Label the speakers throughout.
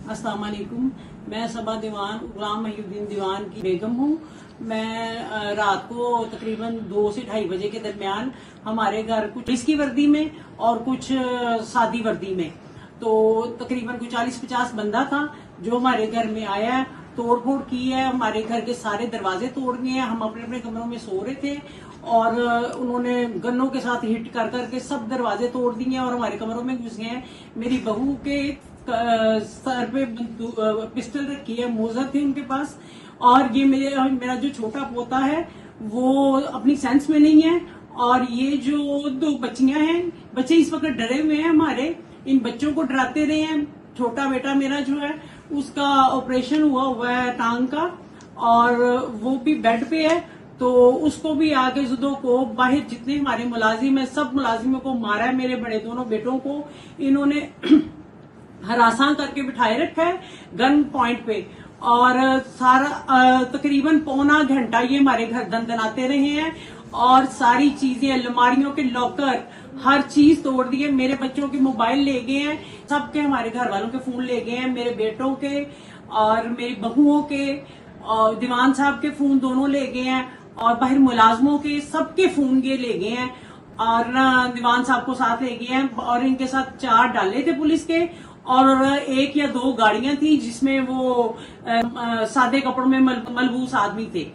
Speaker 1: अस्सलाम वालेकुम। मैं सबा दीवान गुलाम महिउद्दीन दीवान की बेगम हूँ। मैं रात को तकरीबन 2 से 2:30 बजे के दरमियान हमारे घर कुछ पुलिस की वर्दी में और कुछ सादी वर्दी में, तो तकरीबन कुछ 40-50 बंदा था जो हमारे घर में आया, तोड़ फोड़ की है, हमारे घर के सारे दरवाजे तोड़ दिए हैं। हम अपने अपने कमरों में सो रहे थे और उन्होंने गन्नों के साथ हिट कर करके सब दरवाजे तोड़ दिए और हमारे कमरों में घुस गए हैं। मेरी बहू के सर पे पिस्टल रखी है, मोजर थे उनके पास, और ये मेरा जो छोटा पोता है वो अपनी सेंस में नहीं है, और ये जो 2 बच्चियां हैं, बच्चे इस वक्त डरे हुए हैं हमारे, इन बच्चों को डराते रहे हैं। छोटा बेटा मेरा जो है उसका ऑपरेशन हुआ है टांग का, और वो भी बेड पे है, तो उसको भी आगे जुदों को बाहर जितने हमारे मुलाजिम है सब मुलाजिमों को मारा है। मेरे बड़े दोनों बेटों को इन्होंने हरासा करके बिठाए रखा है गन पॉइंट पे, और सारा तकरीबन पौना घंटा ये हमारे घर दंदनाते रहे हैं, और सारी चीजें, अलमारियों के लॉकर, हर चीज तोड़ दी है। मेरे बच्चों के मोबाइल ले गए हैं, सबके हमारे घर वालों के फोन ले गए हैं, मेरे बेटों के और मेरी बहुओं के, और दीवान साहब के फोन दोनों ले गए हैं, और बाहर मुलाजमों के सबके फोन ये ले गए हैं, और दीवान साहब को साथ ले गए हैं, और इनके साथ 4 डाले थे पुलिस के, और 1 या 2 गाड़ियां थी जिसमें वो सादे कपड़ों में मलबूस आदमी थे,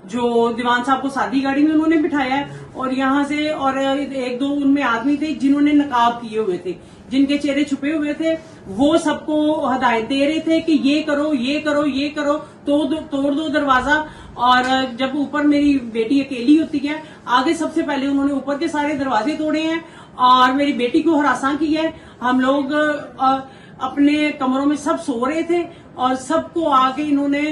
Speaker 1: जो दीवान साहब को सादी गाड़ी में उन्होंने बिठाया है, और यहाँ से और 1-2 उनमें आदमी थे जिन्होंने नकाब किए हुए थे, जिनके चेहरे छुपे हुए थे, वो सबको हदायत दे रहे थे कि ये करो ये करो ये करो, तोड़ दो दरवाजा। और जब ऊपर मेरी बेटी अकेली होती है, आगे सबसे पहले उन्होंने ऊपर के सारे दरवाजे तोड़े हैं और मेरी बेटी को हरासा किया है। हम लोग अपने कमरों में सब सो रहे थे और सबको आके इन्होंने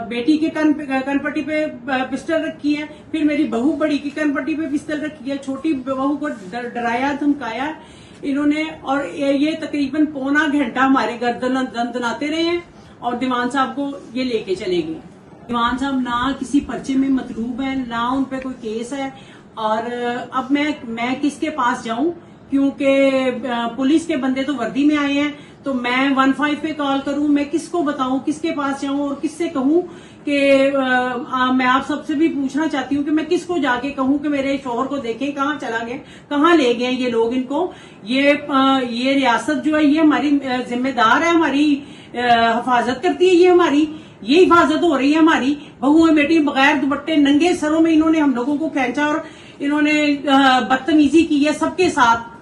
Speaker 1: बेटी के कनपट्टी पे पिस्टल रखी है, फिर मेरी बहू बड़ी की कनपट्टी पे पिस्टल रखी है, छोटी बहू को डराया धमकाया इन्होंने, और ये तकरीबन पौना घंटा हमारे घर दंदनाते रहे हैं, और दीवान साहब को ये लेके चले गए। दीवान साहब ना किसी पर्चे में मतलूब है, ना उन पे कोई केस है, और अब मैं किसके पास जाऊं, क्योंकि पुलिस के बंदे तो वर्दी में आए हैं, तो मैं 15 पे कॉल करूं, मैं किसको बताऊं, किसके पास जाऊं और किससे कहूं कि मैं आप सबसे भी पूछना चाहती हूं कि मैं किसको जाके कहूं कि मेरे शोहर को देखें कहाँ चला गया, कहाँ ले गए ये लोग इनको। ये रियासत जो है ये हमारी जिम्मेदार है, हमारी हिफाजत करती है, ये हिफाजत हो रही है हमारी। बहू बेटी बगैर दुपट्टे नंगे सरों में इन्होंने हम लोगों को खींचा और इन्होंने बदतमीजी की है सबके साथ।